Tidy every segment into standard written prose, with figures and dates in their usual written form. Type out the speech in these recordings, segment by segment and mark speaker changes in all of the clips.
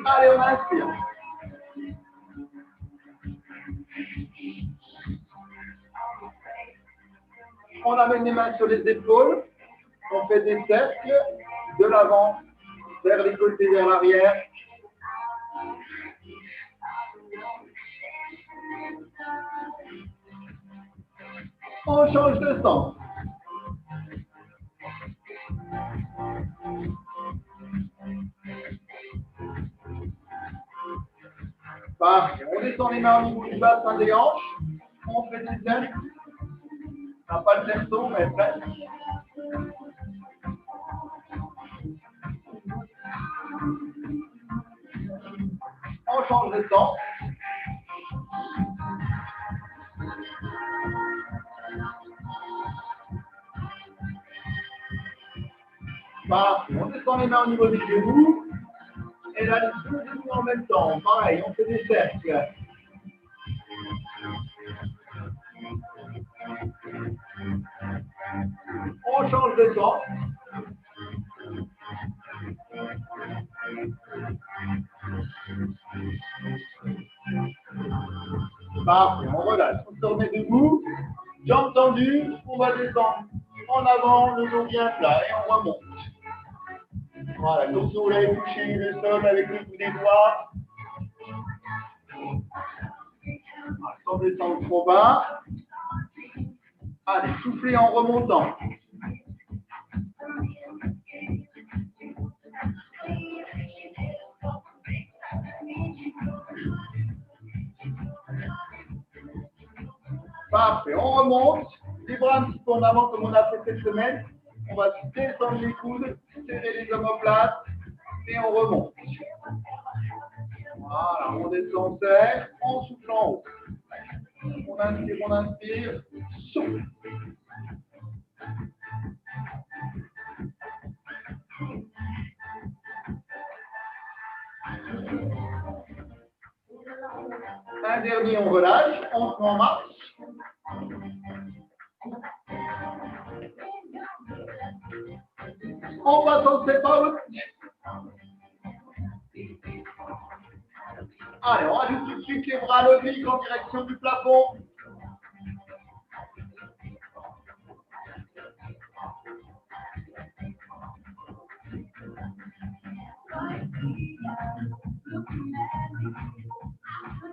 Speaker 1: Allez, on inspire. On amène les mains sur les épaules. On fait des cercles de l'avant vers les côtés, vers l'arrière. On change de sens. Parfait. On descend les mains au niveau du bassin des hanches. On fait des cercles. On n'a pas le cerceau, mais presque. On change de sens. Parfait. On descend les mains au niveau des genoux. Et là, les deux genoux en même temps. Pareil, on fait des cercles. On change de sens. Parfait, on relâche. On se remet debout. Jambes tendues. On va descendre en avant, le dos bien plat. Et on remonte. Voilà, comme si vous l'avez touché le sol avec le bout des doigts. Sans descendre trop bas. Allez, soufflez en remontant. Parfait, on remonte. Les bras un petit peu en avant comme on a fait cette semaine. On va descendre les coudes, serrer les omoplates et on remonte. Voilà, on descend, on serre, on souffle en haut. On inspire, souffle. Un dernier, on relâche, on se met en marche. On passe en step out. Allez, on rajoute tout de suite les bras levés en direction du plafond.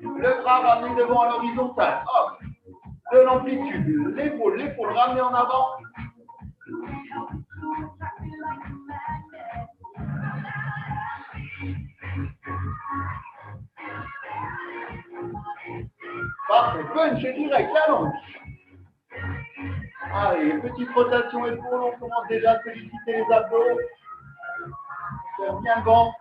Speaker 1: Le bras ramené devant à l'horizontale. Hop. De l'amplitude. L'épaule ramenée en avant. Parfait. Punch direct, allonge. Allez, petite rotation épaule. On commence déjà à solliciter les abdos. Faire bien le ventre.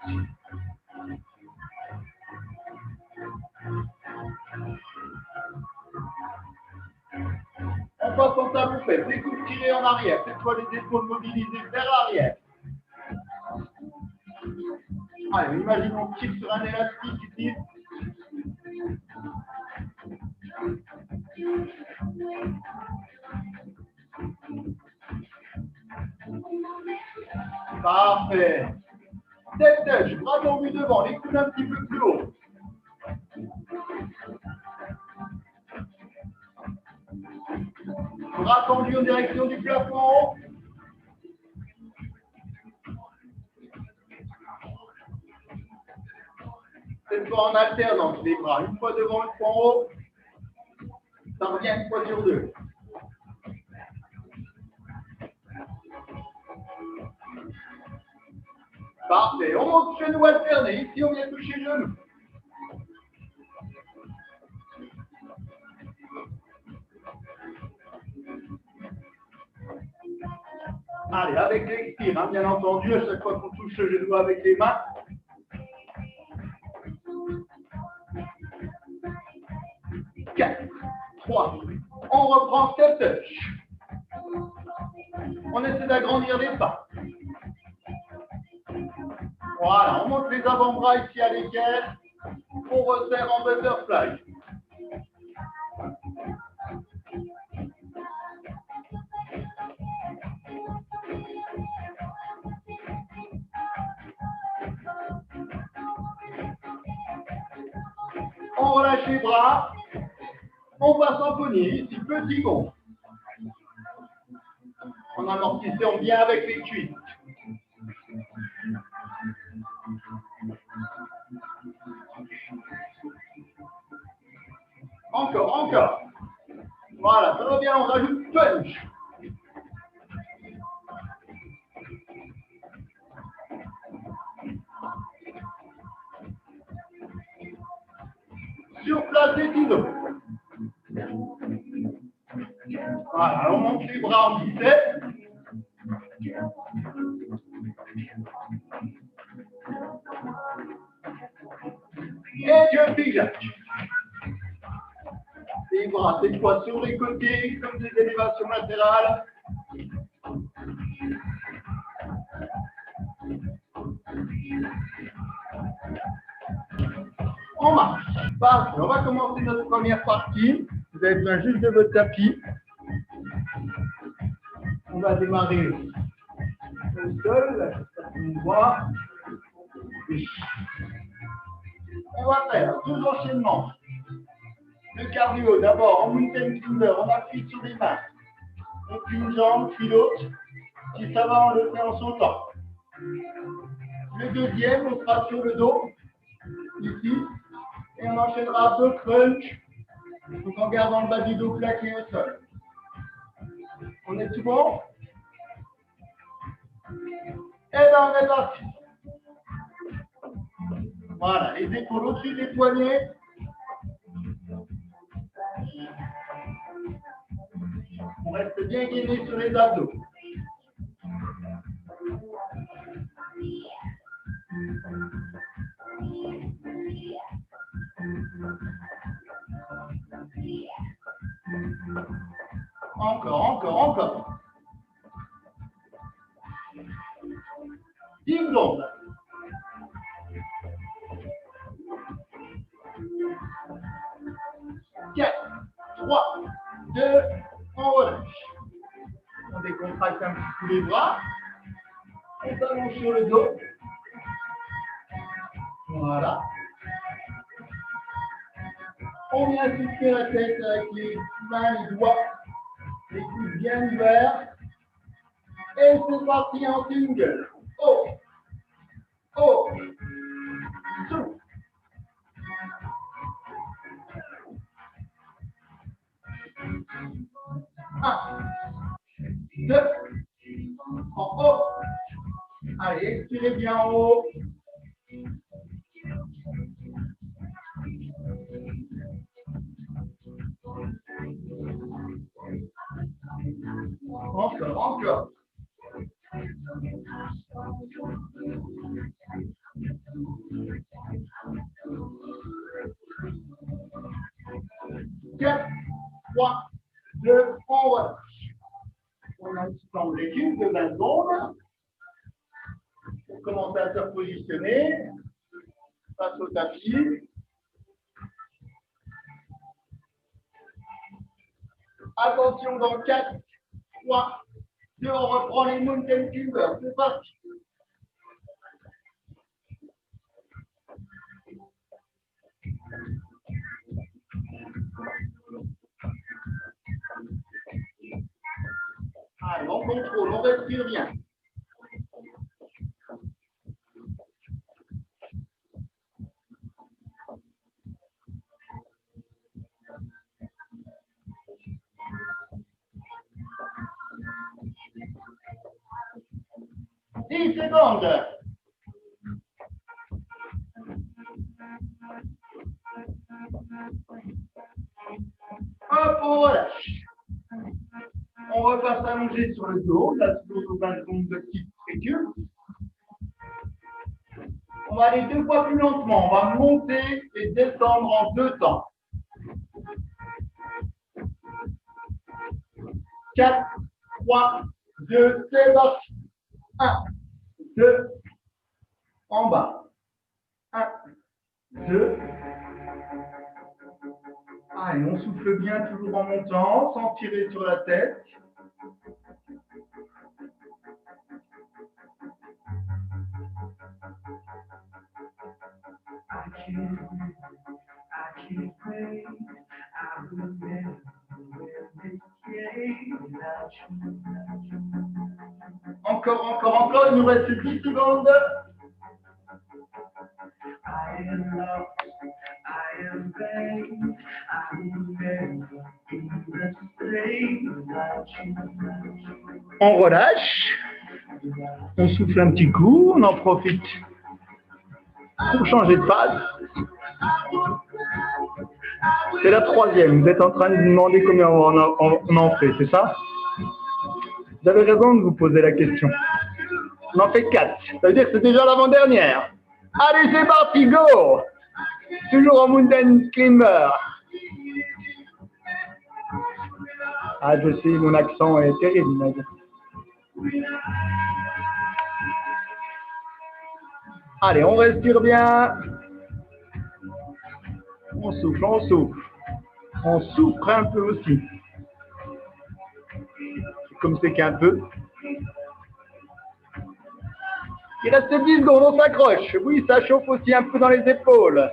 Speaker 1: On passe en talon fait. Les coudes tirés en arrière. Cette fois, les épaules mobilisées vers l'arrière. Allez, imaginons qu'on tire sur un élastique ici. Parfait. Tête touch, bras tendus devant, les coudes un petit peu plus haut. Bras tendus en direction du plafond. Cette fois en alternance, les bras une fois devant, une fois en haut. Ça revient une fois sur deux. Parfait. On monte genou alterné. Ici, on vient toucher genou. Allez, avec l'expire, hein, bien entendu, à chaque fois qu'on touche le genou avec les mains. Quatre, 3. On reprend step touch. On essaie d'agrandir les pas. Voilà, on monte les avant-bras ici à l'équerre. On resserre en butterfly. on relâche les bras. On passe en poignée, ici, petit gonfle. En amortissant bien avec les cuisses. Encore. Voilà, ça va bien, on rajoute punch. Sur place et ciseaux. Voilà, on monte les bras en biceps. Et jumping jack. Les bras, cette fois sur les côtés, comme des élévations latérales. On marche. Parfait. On va commencer notre première partie. Vous avez besoin juste de votre tapis. On va démarrer au sol. On voit. On va faire deux enchaînements. Le cardio, d'abord en mountain climber, on appuie sur les mains. On plie une jambe, puis l'autre. Si ça va, on le fait en sautant. Le deuxième, on sera sur le dos, ici. Et on enchaînera deux crunch. Donc en gardant le bas du dos plaqué au sol. On est tout bon? Et bien on est parti. Voilà, les épaules au-dessus des poignets. On reste bien gainé sur les abdos. Encore. 10 secondes. 4, 3, 2, on relâche. On décontracte un petit peu les bras. On s'allonge sur le dos. Voilà. On vient souffler la tête avec les mains, les doigts, les coudes bien ouverts. Et c'est parti en single. Oh, souffle. 1, 2, en haut. Allez, expirez bien en haut. Encore. 4, 3, 2, on relâche. On a un petit temps de récup de 20 secondes. On commence à se repositionner face au tapis. Attention, dans 4, 3, 2, on reprend les mountain climbers. C'est parti. Allez, on contrôle, on respire bien. Dix secondes. Hop, on relâche. On repasse allongé sur le dos, là, sur nos 20 secondes de petite récup. On va aller 2 fois plus lentement. On va monter et descendre en 2 temps. 4, 3, 2, c'est parti. 1, 2, en bas. 1, 2. Allez, on souffle bien toujours en montant, sans tirer sur la tête. Encore. Il nous reste 10 secondes. On relâche. On souffle un petit coup. On en profite pour changer de phase. C'est la troisième. Vous êtes en train de vous demander combien on en fait, c'est ça? Vous avez raison de vous poser la question. On en fait 4. Ça veut dire que c'est déjà l'avant-dernière. Allez, c'est parti, go! Toujours en mountain climber. Ah, je sais, mon accent est terrible, Ned. Allez, on respire bien. On souffle, on souffle. On souffre un peu aussi. Comme c'est qu'un peu. Il reste 10 secondes, on s'accroche. Oui, ça chauffe aussi un peu dans les épaules.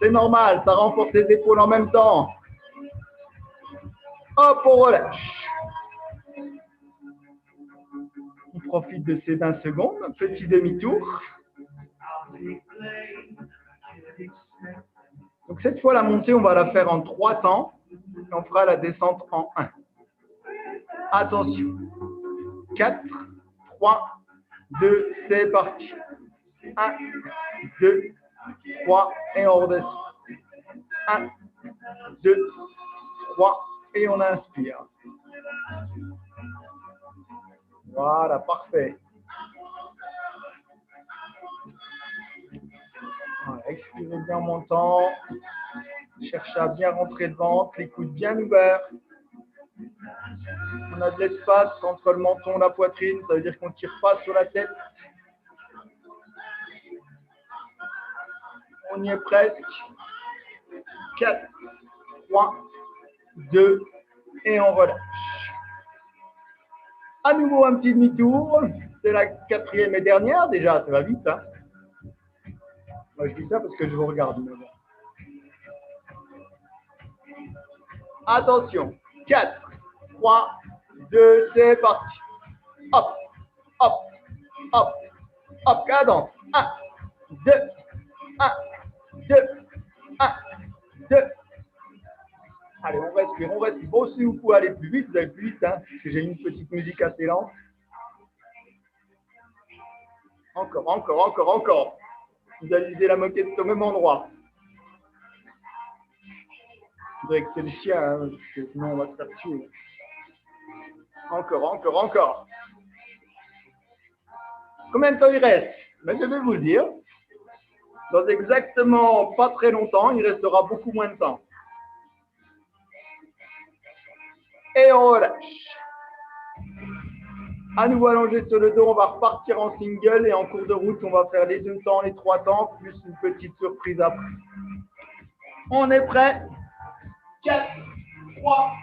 Speaker 1: C'est normal, ça renforce les épaules en même temps. Hop, on relâche. On profite de ces 20 secondes, un petit demi-tour. Donc cette fois, la montée, on va la faire en 3 temps. Et on fera la descente en 1. Attention. 4, 3, 2, c'est parti. 1, 2, 3, et on redescend. 1, 2, 3, et on inspire. Voilà, parfait. Voilà, expirez bien en montant. Cherchez à bien rentrer le ventre, les coudes bien ouverts. On a de l'espace entre le menton et la poitrine, ça veut dire qu'on ne tire pas sur la tête. On y est presque. 4, 3, 2, et on relâche. À nouveau un petit demi-tour. C'est la 4e et dernière déjà, ça va vite. Hein. Moi, je dis ça parce que je vous regarde. Mais bon. Attention. 4, 3, 2, c'est parti. Hop, hop, hop, hop, cadence. 1, 2, 1, 2, 1, 2. Allez, on respire, on respire. Bon, si vous pouvez aller plus vite, vous allez plus vite, hein, parce que j'ai une petite musique assez lente. Encore. Visualisez la moquette au même endroit. Je voudrais que c'est le chien, hein, parce que sinon on va se faire tuer. Encore. Combien de temps il reste? Mais je vais vous le dire. Dans exactement pas très longtemps, il restera beaucoup moins de temps. Et on relâche. À nouveau allongé sur le dos, on va repartir en single et en cours de route, on va faire les 2 temps, les 3 temps, plus une petite surprise après. On est prêt? 4, 3,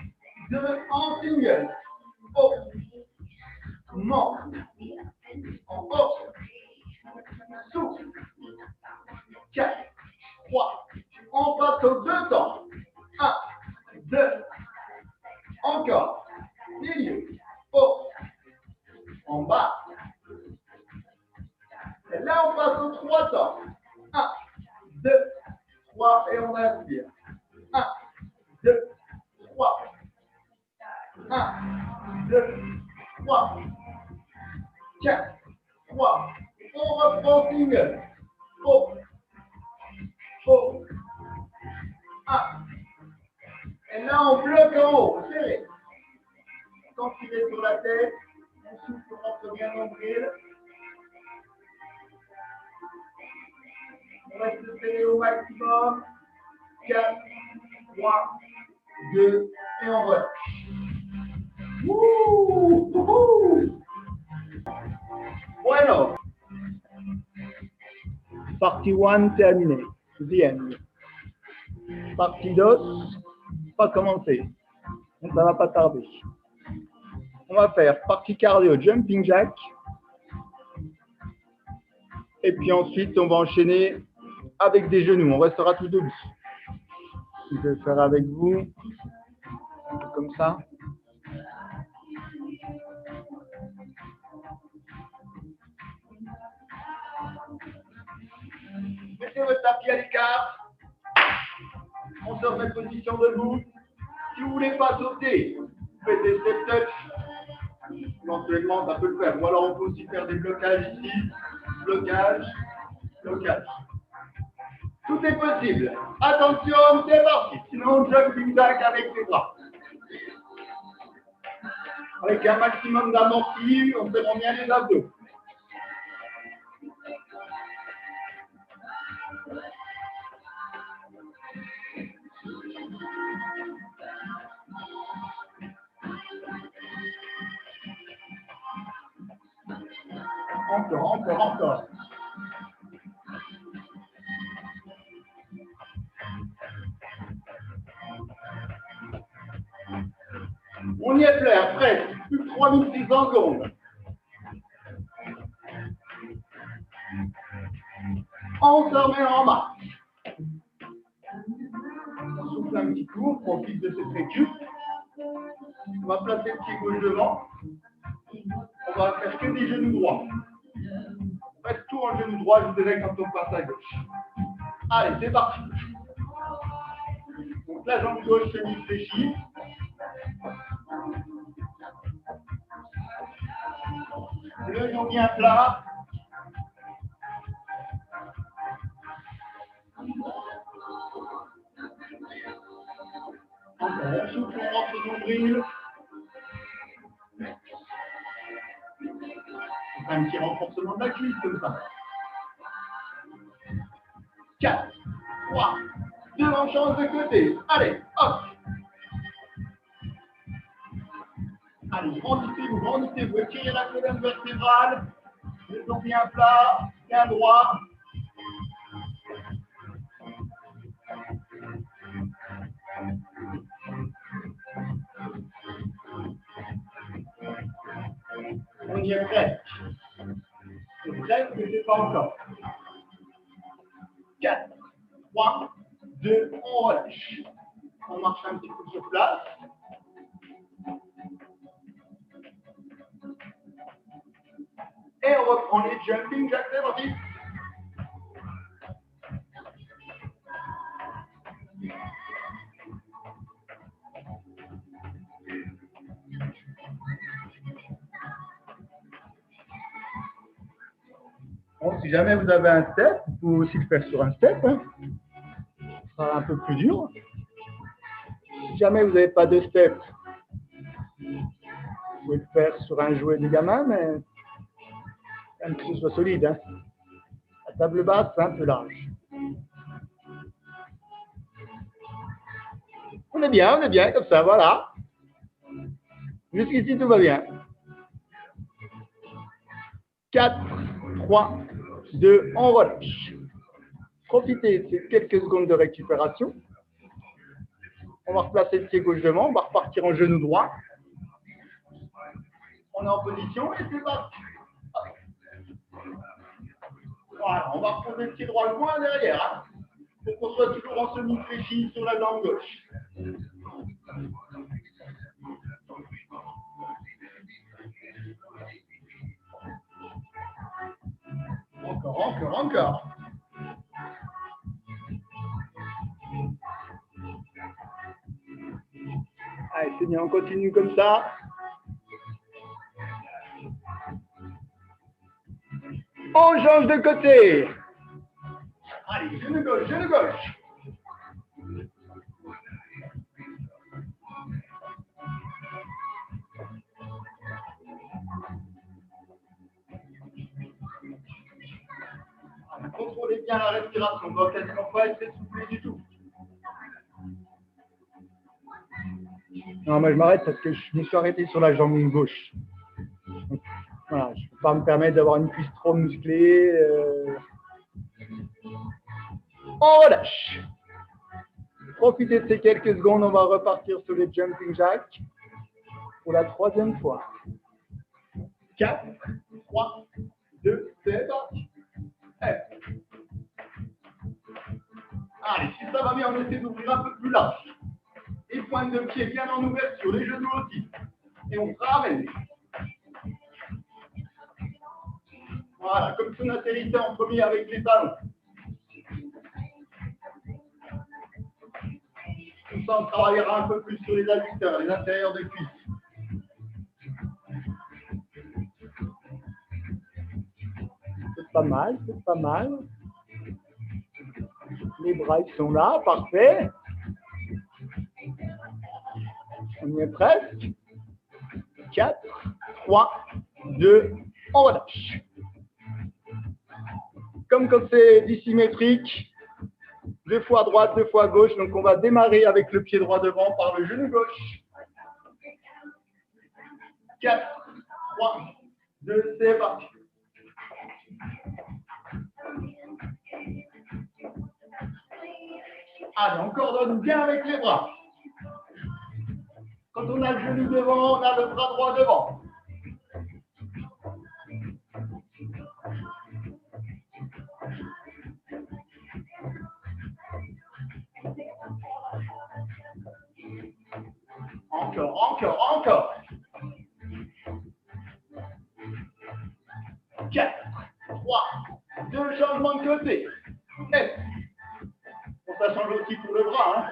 Speaker 1: 2, en single. Haut. Monte. En haut. Souffle. 4, 3. On passe aux 2 temps. 1, 2. Encore. Milieu. Haut. En bas. Et là, on passe aux 3 temps. 1, 2, 3. Et on inspire. 1, 2, 3. 1, 2, 3. 4, 3. On reprend single. Haut. 1. Et là, on bloque en haut. Serré. Centré sur la tête. On souffle, on rentre bien nombril. On reste serré au maximum. 4, 3, 2, et on relâche. Bueno. Partie 1 terminée. The end. Partie 2, pas commencé. Donc ça va pas tarder. On va faire partie cardio, jumping jack. Et puis ensuite, on va enchaîner avec des genoux. On restera tous debout. Je vais faire avec vous. Comme ça. Mettez votre tapis à l'écart. On se remet position debout. Si vous ne voulez pas sauter, vous faites des step touch. Éventuellement, ça peut le faire. Ou alors, on peut aussi faire des blocages ici. Blocage, blocage. Tout est possible. Attention, c'est parti. Sinon, jumping jack avec les bras. Avec un maximum d'amorti, on fait bien les abdos. Encore. On y est presque. Plus de 3600 secondes. On se remet en marche. On souffle un petit coup, on profite de cette récup. On va placer le pied gauche devant. On va faire que des genoux droits. On fait tout en genou droit, je vous dirai quand on passe à gauche. Allez, c'est parti. Donc la jambe gauche semi-fléchie. Le dos bien plat. Encore, on souffle, on rentre le nombril. Un petit renforcement de la cuisse comme ça. 4, 3, 2, on change de côté. Allez, hop. Allez, grandissez-vous, étirez la colonne vertébrale. Le dos bien plat, bien droit. On y est prêt. C'est prêt, mais c'est pas encore. 4, 3, 2, on relâche. On marche un petit peu sur place. Et on reprend les jumping jacks, c'est parti. Bon, si jamais vous avez un step, vous pouvez aussi le faire sur un step. Hein. Ce sera un peu plus dur. Si jamais vous n'avez pas de step, vous pouvez le faire sur un jouet de gamin, mais quand même que ce soit solide. Hein. La table basse, c'est un peu large. On est bien, comme ça, voilà. Jusqu'ici, tout va bien. 4, 3, 2, on relâche. Profitez de ces quelques secondes de récupération. On va replacer le pied gauche devant, on va repartir en genou droit. On est en position et c'est parti. Voilà, on va reposer le pied droit loin derrière. Hein, pour qu'on soit toujours en semi-fléchi sur la jambe gauche. Encore. Allez, c'est bien, on continue comme ça. On change de côté. Allez, genou gauche. Contrôlez bien la respiration, on ne doit quasiment pas être essoufflé du tout. Non, mais je m'arrête parce que je me suis arrêté sur la jambe gauche. Donc, voilà, je ne peux pas me permettre d'avoir une cuisse trop musclée. On relâche. Profitez de ces quelques secondes, on va repartir sur les jumping jacks pour la troisième fois. 4, 3, 2, c'est parti. Allez, si ça va bien, on essaie d'ouvrir un peu plus large. Et pointe de pied bien en ouverture, les genoux aussi. Et on ramène. Voilà, comme si on atterrissait en premier avec les talons. Comme ça, on travaillera un peu plus sur les adducteurs, les intérieurs de cuisses. C'est pas mal, c'est pas mal. Les bras, ils sont là, parfait. On y est presque. 4, 3, 2, on relâche. Comme quand c'est dissymétrique, 2 fois à droite, 2 fois à gauche. Donc, on va démarrer avec le pied droit devant par le genou gauche. 4, 3, 2, c'est parti. Allez, on coordonne bien avec les bras. Quand on a le genou devant, on a le bras droit devant. Encore. 4, 3, 2 changements de côté. Net. Bon, ça change aussi pour le bras. Hein.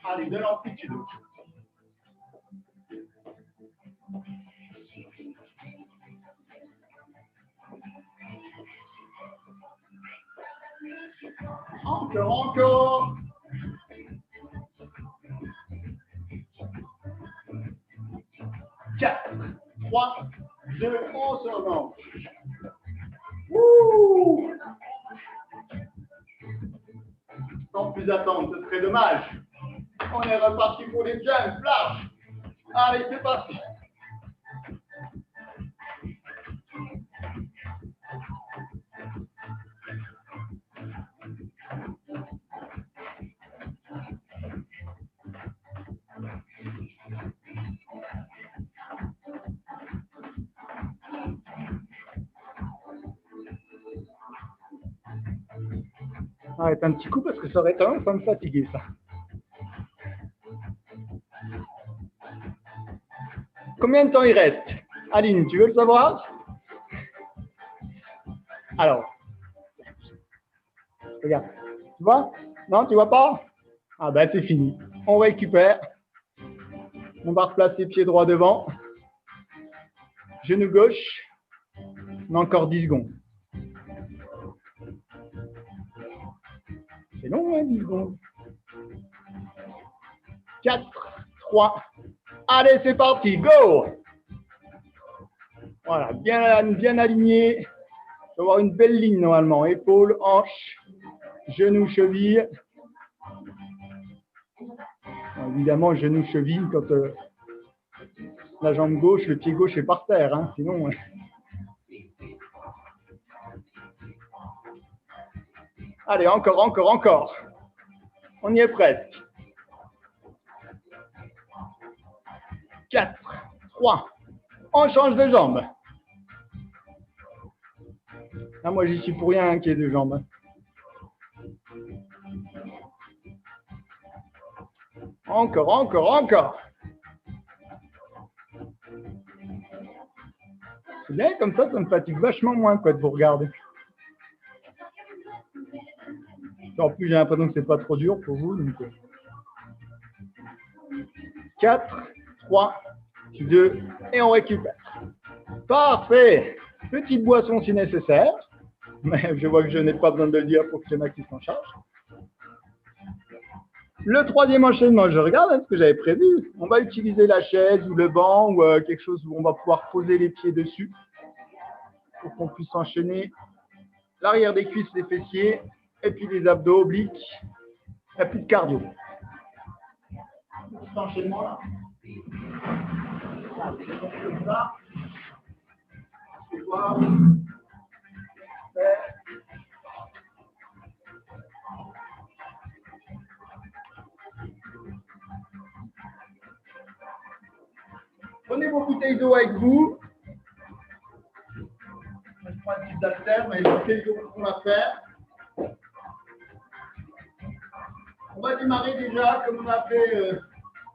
Speaker 1: Allez, de l'amplitude. Encore. 4, 3, 2, on se relance. Sans plus attendre, ce serait dommage. On est reparti pour les jumps, large. Allez, c'est parti. Arrête un petit coup parce que ça aurait tendance à me fatiguer, ça. Combien de temps il reste? Aline, tu veux le savoir? Alors, regarde. Tu vois? Non, tu vois pas? Ah ben, c'est fini. On récupère. On va replacer pied droit devant. Genou gauche. On a encore 10 secondes. C'est long, hein, 10 secondes. 4, 3. Allez, c'est parti. Go! Voilà, bien aligné. Il faut avoir une belle ligne normalement. Épaules, hanches, genoux, cheville. Bon, évidemment, genou, cheville, quand la jambe gauche, le pied gauche est par terre. Hein, sinon... Allez, encore. On y est presque. 4, 3. On change de jambe. Là, moi, j'y suis pour rien hein, qu'il y ait deux jambes. Encore. C'est bien, comme ça me fatigue vachement moins quoi, de vous regarder. En plus, j'ai l'impression que c'est pas trop dur pour vous. Donc... 4, 3, 2, et on récupère. Parfait. Petite boisson si nécessaire. Mais je vois que je n'ai pas besoin de le dire pour que c'est qui s'en charge. Le troisième enchaînement, je regarde ce que j'avais prévu. On va utiliser la chaise ou le banc ou quelque chose où on va pouvoir poser les pieds dessus pour qu'on puisse enchaîner l'arrière des cuisses, les fessiers et puis les abdos obliques. Il n'y a plus de cardio. Cet enchaînement-là. Comme ça. C'est quoi? Prenez vos bouteilles d'eau avec vous. Je prends un petit haltère, mais les bouteilles d'eau qu'on va faire. On va démarrer déjà comme on a fait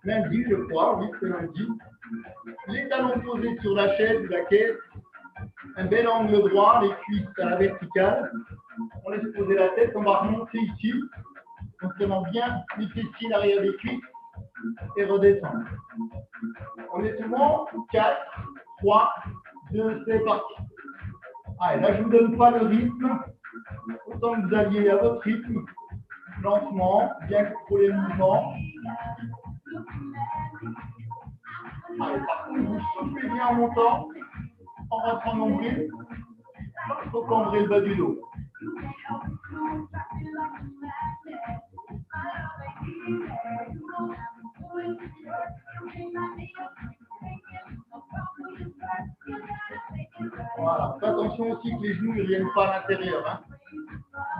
Speaker 1: lundi, je crois. Oui, c'est lundi. Les talons posés sur la chaise ou la caisse. Un bel angle droit, les cuisses à la verticale. On laisse poser la tête, on va remonter ici. en tenant bien les fessiers, l'arrière des cuisses et redescendre. On est tout bon. 4, 3, 2, c'est parti. Allez, là, je ne vous donne pas le rythme. Autant que vous alliez à votre rythme. Lentement, bien contrôler le mouvement. Allez, par contre, vous soufflez bien en montant, en rentrant nombril. Il faut cambrer le bas du dos. Voilà, faites attention aussi que les genoux ne viennent pas à l'intérieur. Hein.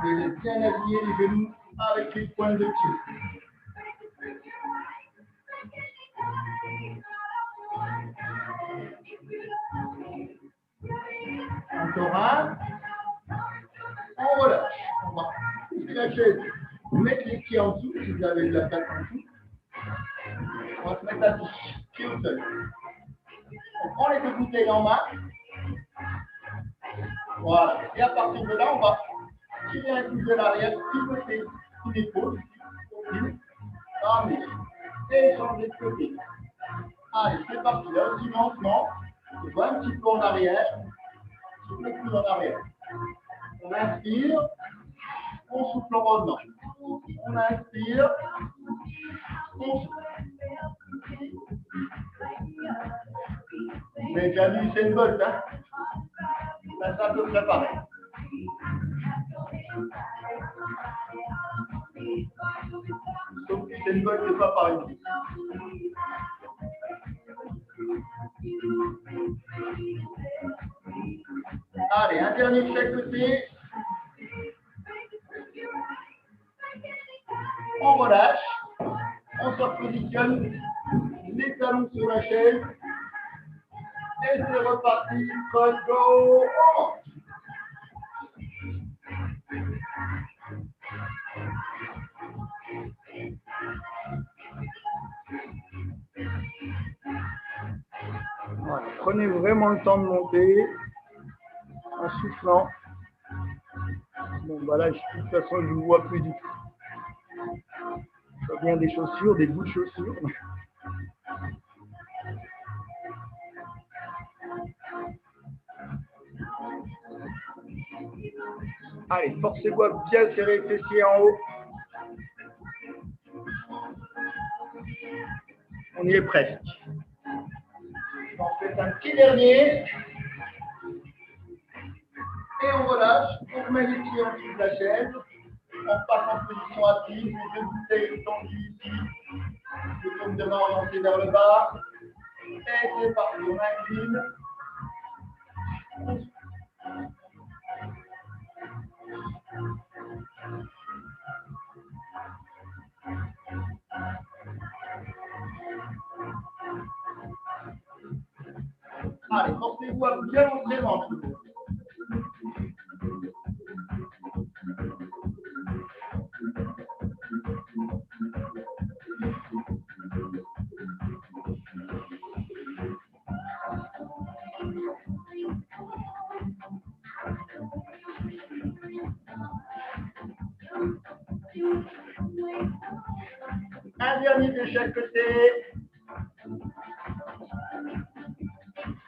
Speaker 1: Vous les bien aligner les genoux avec les pointes de pied. Encore un. On relâche. On va pousser la chaise, mettre les pieds en dessous si vous avez de la place en dessous. On va se mettre assis, pied au sol. On prend les deux bouteilles en main. Voilà. Et à partir de là, on va tirer un coup de l'arrière, pivoter une épaule, ramener et changer de côté. Allez, c'est parti. Là aussi, lentement. On va un petit peu en arrière. Souffle le coude en arrière. On inspire. On souffle en revenant. On inspire. On souffle. Vous avez déjà vu Usain Bolt, hein? Ça, c'est à peu près pareil. Sauf que Usain Bolt, c'est pas pareil. Allez, un dernier de chaque côté. On relâche. On se repositionne. Les talons sur la chaise. Et c'est reparti. Code go. On. Voilà. Prenez vraiment le temps de monter en soufflant. Bon, bah là, de toute façon, je ne vous vois plus du tout. Je vois bien des chaussures, des bouts de chaussures. Allez, forcez-vous à bien serrer les fessiers en haut. On y est presque. On fait un petit dernier. Et on relâche. On remet les pieds en dessous de la chaise. On passe en position assise. Les deux bouteilles tendues ici. Le paume de main orienté vers le bas. Et c'est parti. On incline. Allez, forcez-vous à bien entrer dans le dos. Un dernier de chaque côté.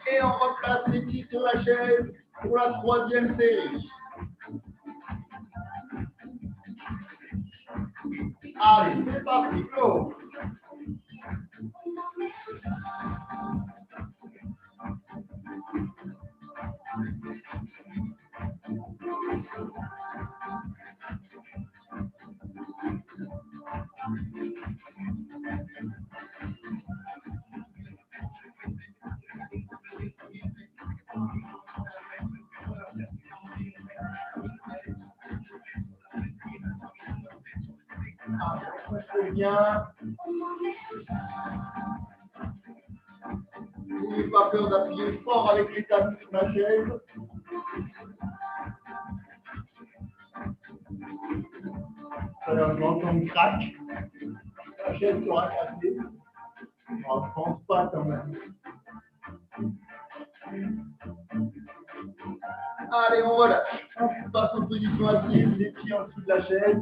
Speaker 1: Et on replace les pieds sur la chaise pour la troisième série. Allez, c'est parti, go! Bien. N'ayez pas peur d'appuyer fort avec les talons sur la chaise. Alors, j'entends une craque. La chaise sera cassée. Je ne pense pas quand même. Allez, on relâche. On passe en position assise, les pieds en dessous de la chaise.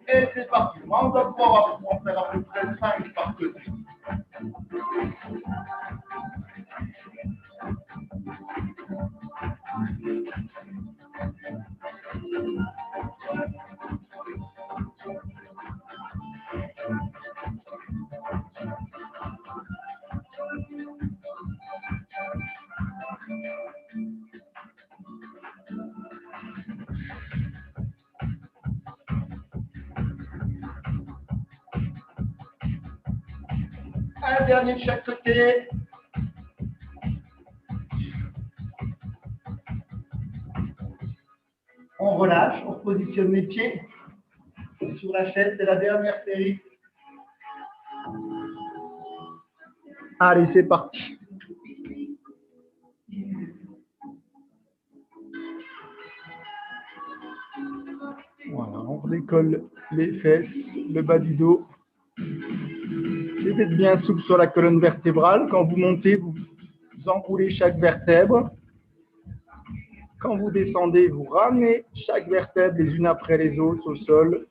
Speaker 1: Et c'est parti. On va pouvoir en faire à peu près 5 par côté. Un dernier de chaque côté. On relâche, on positionne les pieds sur la chaise, c'est la dernière série. Allez, c'est parti. Voilà, on redécolle les fesses, le bas du dos. Vous êtes bien souple sur la colonne vertébrale. Quand vous montez, vous enroulez chaque vertèbre. Quand vous descendez, vous ramenez chaque vertèbre les unes après les autres au sol.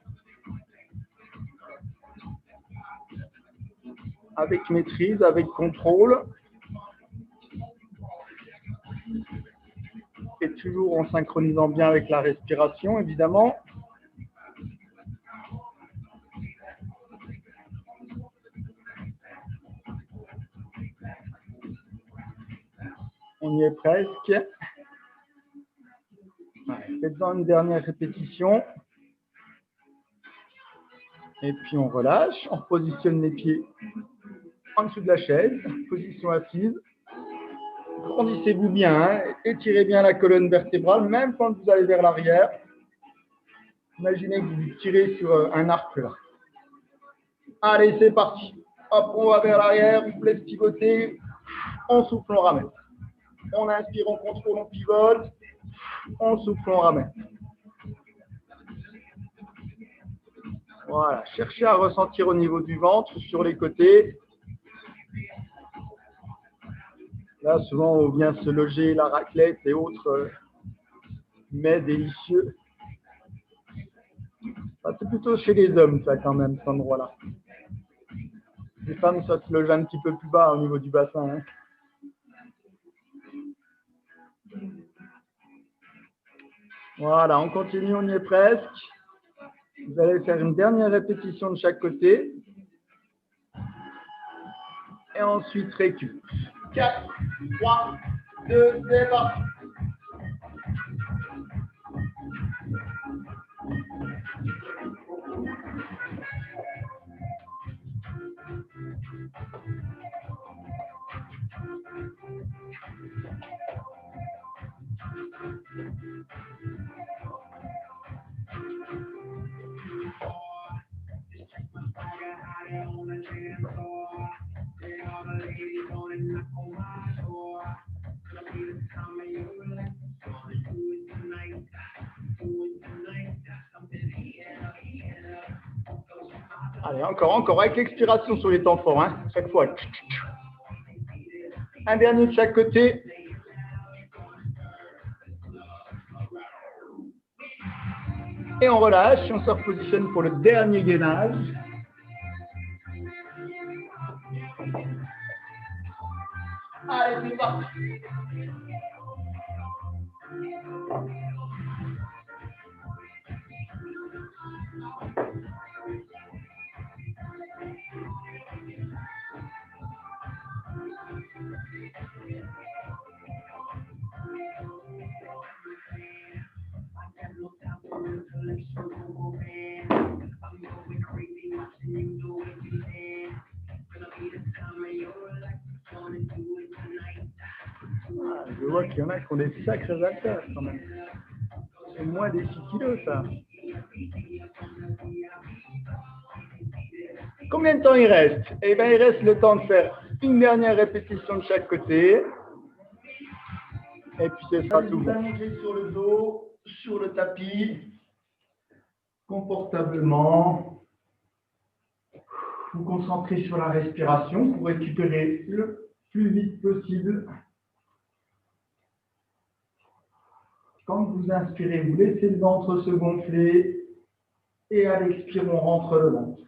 Speaker 1: Avec maîtrise, avec contrôle. Et toujours en synchronisant bien avec la respiration, évidemment. On y est presque. Faites-en une dernière répétition. Et puis on relâche. On positionne les pieds en dessous de la chaise. Position assise. Grandissez-vous bien. Hein, étirez bien la colonne vertébrale, même quand vous allez vers l'arrière. Imaginez que vous tirez sur un arc là. Allez, c'est parti. Hop, on va vers l'arrière. On laisse pivoter. On souffle, on ramène. On inspire, on contrôle, on pivote. On souffle, on ramène. Voilà, cherchez à ressentir au niveau du ventre, sur les côtés. Là, souvent, on vient se loger la raclette et autres mets délicieux. Enfin, c'est plutôt chez les hommes, ça, quand même, cet endroit-là. Les femmes, ça se loge un petit peu plus bas au niveau du bassin. Hein. Voilà, on continue, on y est presque. Vous allez faire une dernière répétition de chaque côté. Et ensuite, récup. 4, 3, 2, c'est parti. Allez, encore, avec l'expiration sur les temps forts, hein, chaque fois. Un dernier de chaque côté. Et on relâche, on se repositionne pour le dernier gainage. Allez, c'est parti. Je vois qu'il y en a qui ont des sacrés haltères quand même. C'est moins des 6 kilos, ça. Combien de temps il reste? Eh bien, il reste le temps de faire une dernière répétition de chaque côté. Et puis, ce sera tout bon. Vous allongez sur le dos, sur le tapis, confortablement. Vous concentrez sur la respiration pour récupérer le plus vite possible. Quand vous inspirez, vous laissez le ventre se gonfler et à l'expire, on rentre le ventre.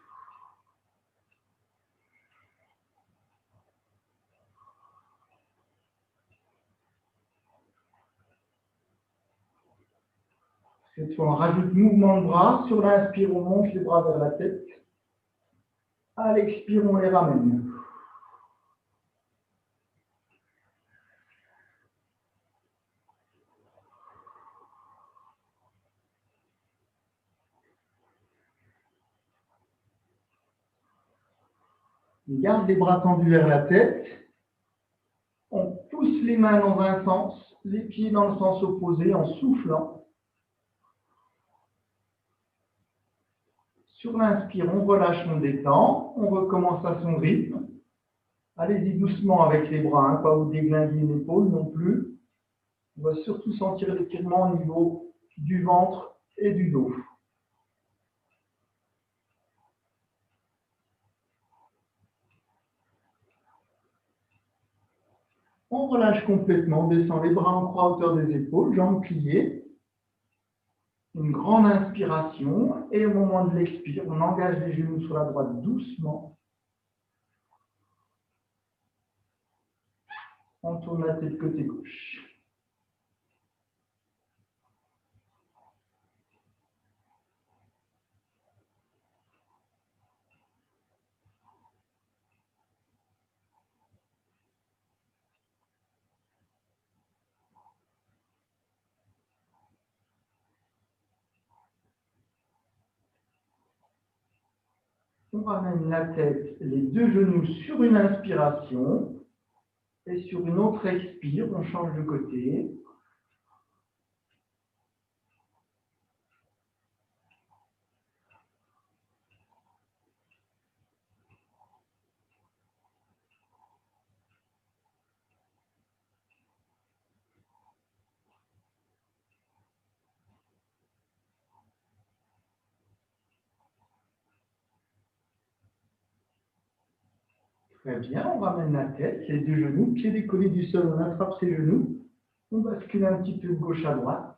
Speaker 1: Cette fois, on rajoute mouvement de bras. Sur l'inspire, on monte les bras vers la tête. À l'expire, on les ramène. On garde les bras tendus vers la tête. On pousse les mains dans un sens, les pieds dans le sens opposé en soufflant. Sur l'inspire, on relâche, on détend. On recommence à son rythme. Allez-y doucement avec les bras, hein, pas vous déglinguer l'épaule non plus. On va surtout sentir l'étirement au niveau du ventre et du dos. On relâche complètement, on descend les bras en croix à hauteur des épaules, jambes pliées. Une grande inspiration et au moment de l'expire, on engage les genoux sur la droite doucement. On tourne la tête côté gauche. On ramène la tête, les deux genoux sur une inspiration et sur une autre expire, on change de côté. Très bien, on ramène la tête, les deux genoux, pieds décollés du sol, on attrape ses genoux. On bascule un petit peu de gauche à droite.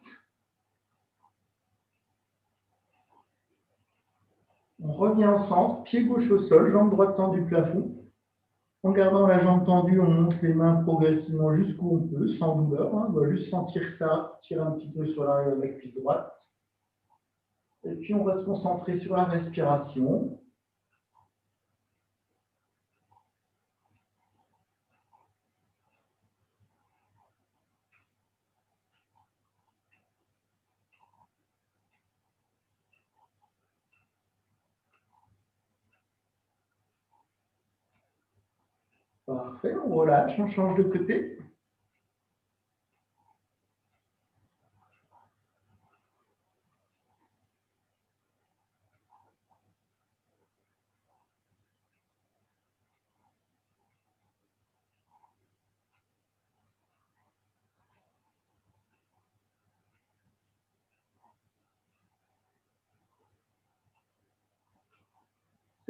Speaker 1: On revient au centre, pied gauche au sol, jambe droite tendue plafond. En gardant la jambe tendue, on monte les mains progressivement jusqu'où on peut, sans douleur. On va juste sentir ça, tirer un petit peu sur l'arrière de la cuisse droite. Et puis on va se concentrer sur la respiration. Parfait, on relâche, on change de côté.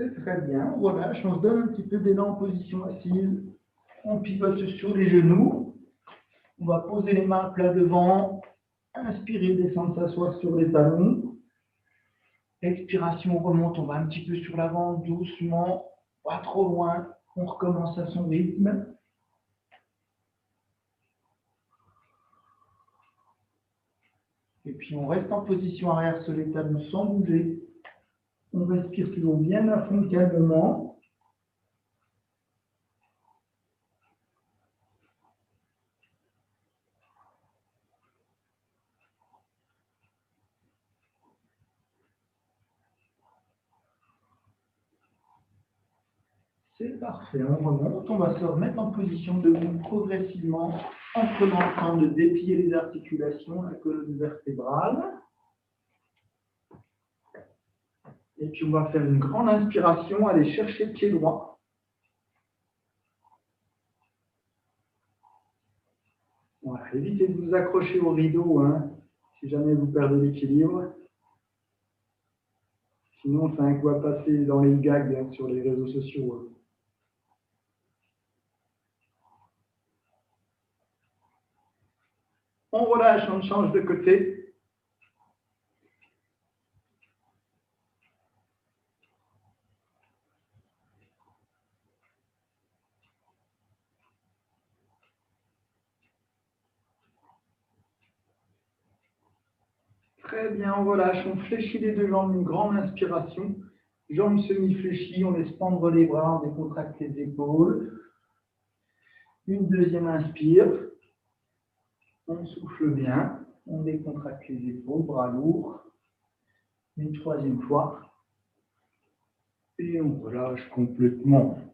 Speaker 1: C'est très bien, on relâche, on se donne un petit peu d'élan en position assise. On pivote sur les genoux. On va poser les mains à plat devant. Inspirer, descendre, s'asseoir sur les talons. Expiration, on remonte, on va un petit peu sur l'avant, doucement, pas trop loin. On recommence à son rythme. Et puis on reste en position arrière sur les talons sans bouger. On respire toujours bien à fond, calmement. C'est parfait, on remonte, on va se remettre en position debout progressivement en prenant le temps de déplier les articulations, la colonne vertébrale. Et puis on va faire une grande inspiration, aller chercher le pied droit. Voilà, évitez de vous accrocher au rideau, hein, si jamais vous perdez l'équilibre. Sinon, c'est un coup à passer dans les gags, hein, sur les réseaux sociaux. On relâche, on change de côté. Très bien, on relâche, on fléchit les deux jambes, une grande inspiration. Jambes semi-fléchies, on laisse pendre les bras, on décontracte les épaules. Une deuxième inspire. On souffle bien, on décontracte les épaules, bras lourds. Une troisième fois. Et on relâche complètement.